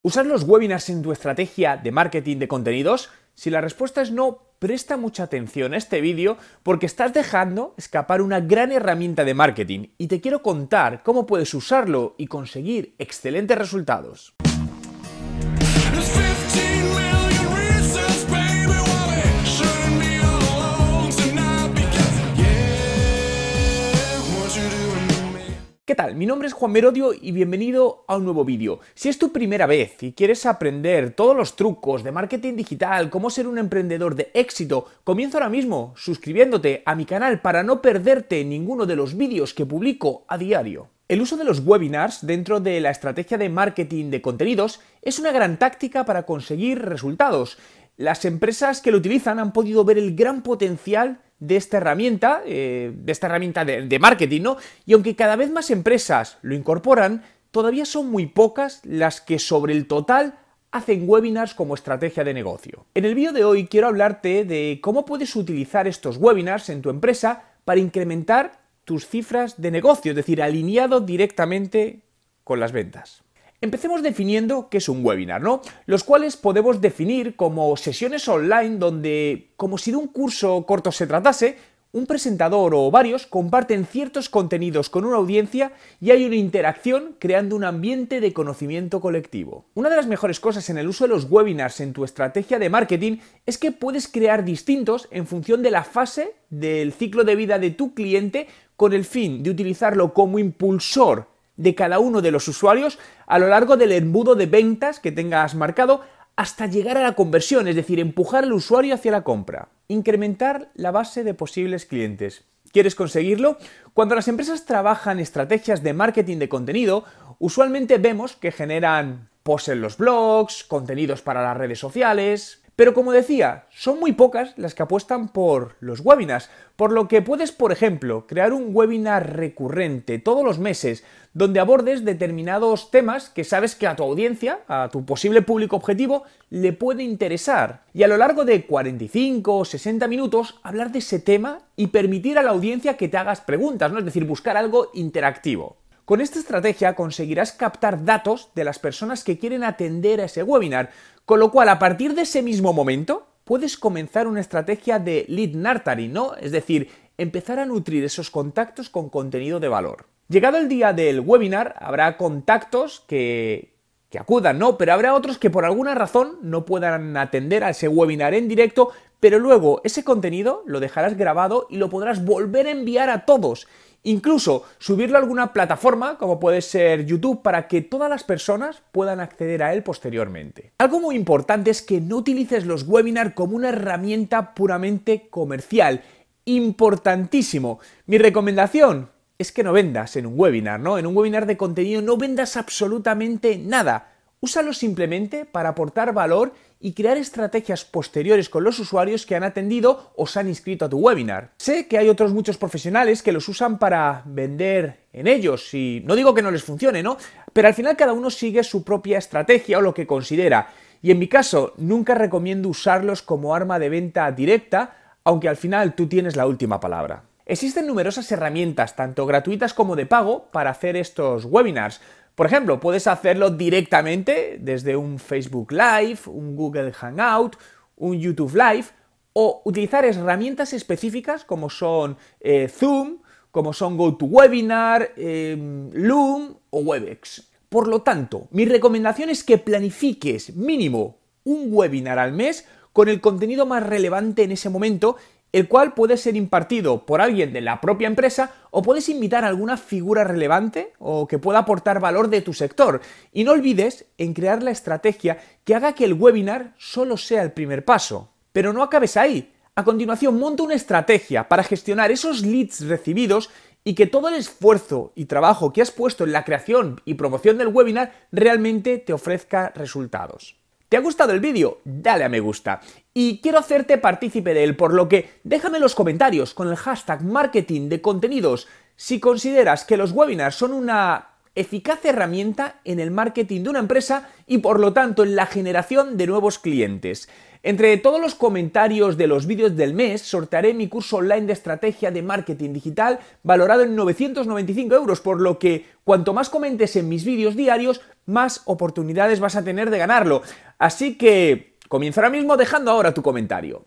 ¿Usar los webinars en tu estrategia de marketing de contenidos? Si la respuesta es no, presta mucha atención a este vídeo porque estás dejando escapar una gran herramienta de marketing y te quiero contar cómo puedes usarlo y conseguir excelentes resultados. ¿Qué tal? Mi nombre es Juan Merodio y bienvenido a un nuevo vídeo. Si es tu primera vez y quieres aprender todos los trucos de marketing digital, cómo ser un emprendedor de éxito, comienza ahora mismo suscribiéndote a mi canal para no perderte ninguno de los vídeos que publico a diario. El uso de los webinars dentro de la estrategia de marketing de contenidos es una gran táctica para conseguir resultados. Las empresas que lo utilizan han podido ver el gran potencial de esta herramienta, de marketing, ¿no? Y aunque cada vez más empresas lo incorporan, todavía son muy pocas las que sobre el total hacen webinars como estrategia de negocio. En el vídeo de hoy quiero hablarte de cómo puedes utilizar estos webinars en tu empresa para incrementar tus cifras de negocio, es decir, alineado directamente con las ventas. Empecemos definiendo qué es un webinar, ¿no? Los cuales podemos definir como sesiones online donde, como si de un curso corto se tratase, un presentador o varios comparten ciertos contenidos con una audiencia y hay una interacción creando un ambiente de conocimiento colectivo. Una de las mejores cosas en el uso de los webinars en tu estrategia de marketing es que puedes crear distintos en función de la fase del ciclo de vida de tu cliente con el fin de utilizarlo como impulsor de cada uno de los usuarios a lo largo del embudo de ventas que tengas marcado hasta llegar a la conversión, es decir, empujar al usuario hacia la compra. Incrementar la base de posibles clientes. ¿Quieres conseguirlo? Cuando las empresas trabajan estrategias de marketing de contenido, usualmente vemos que generan posts en los blogs, contenidos para las redes sociales. Pero como decía, son muy pocas las que apuestan por los webinars, por lo que puedes, por ejemplo, crear un webinar recurrente todos los meses donde abordes determinados temas que sabes que a tu audiencia, a tu posible público objetivo, le puede interesar. Y a lo largo de 45 o 60 minutos hablar de ese tema y permitir a la audiencia que te hagas preguntas, ¿no? Es decir, buscar algo interactivo. Con esta estrategia conseguirás captar datos de las personas que quieren atender a ese webinar, con lo cual a partir de ese mismo momento puedes comenzar una estrategia de lead nurturing, ¿no? Es decir, empezar a nutrir esos contactos con contenido de valor. Llegado el día del webinar, habrá contactos que acudan, ¿no? Pero habrá otros que por alguna razón no puedan atender a ese webinar en directo, pero luego ese contenido lo dejarás grabado y lo podrás volver a enviar a todos. Incluso subirlo a alguna plataforma, como puede ser YouTube, para que todas las personas puedan acceder a él posteriormente. Algo muy importante es que no utilices los webinars como una herramienta puramente comercial. Importantísimo. Mi recomendación es que no vendas en un webinar, ¿no? En un webinar de contenido no vendas absolutamente nada. Úsalo simplemente para aportar valor y crear estrategias posteriores con los usuarios que han atendido o se han inscrito a tu webinar. Sé que hay otros muchos profesionales que los usan para vender en ellos y no digo que no les funcione, ¿no? Pero al final cada uno sigue su propia estrategia o lo que considera. Y en mi caso nunca recomiendo usarlos como arma de venta directa, aunque al final tú tienes la última palabra. Existen numerosas herramientas, tanto gratuitas como de pago, para hacer estos webinars. Por ejemplo, puedes hacerlo directamente desde un Facebook Live, un Google Hangout, un YouTube Live, o utilizar herramientas específicas como son Zoom, como son GoToWebinar, Loom o Webex. Por lo tanto, mi recomendación es que planifiques mínimo un webinar al mes con el contenido más relevante en ese momento, el cual puede ser impartido por alguien de la propia empresa o puedes invitar a alguna figura relevante o que pueda aportar valor de tu sector. Y no olvides en crear la estrategia que haga que el webinar solo sea el primer paso. Pero no acabes ahí. A continuación, monta una estrategia para gestionar esos leads recibidos y que todo el esfuerzo y trabajo que has puesto en la creación y promoción del webinar realmente te ofrezca resultados. ¿Te ha gustado el vídeo? Dale a me gusta. Y quiero hacerte partícipe de él, por lo que déjame en los comentarios con el hashtag marketing de contenidos si consideras que los webinars son una eficaz herramienta en el marketing de una empresa y por lo tanto en la generación de nuevos clientes. Entre todos los comentarios de los vídeos del mes, sortearé mi curso online de estrategia de marketing digital valorado en 995 euros, por lo que cuanto más comentes en mis vídeos diarios, más oportunidades vas a tener de ganarlo. Así que comienza ahora mismo dejando ahora tu comentario.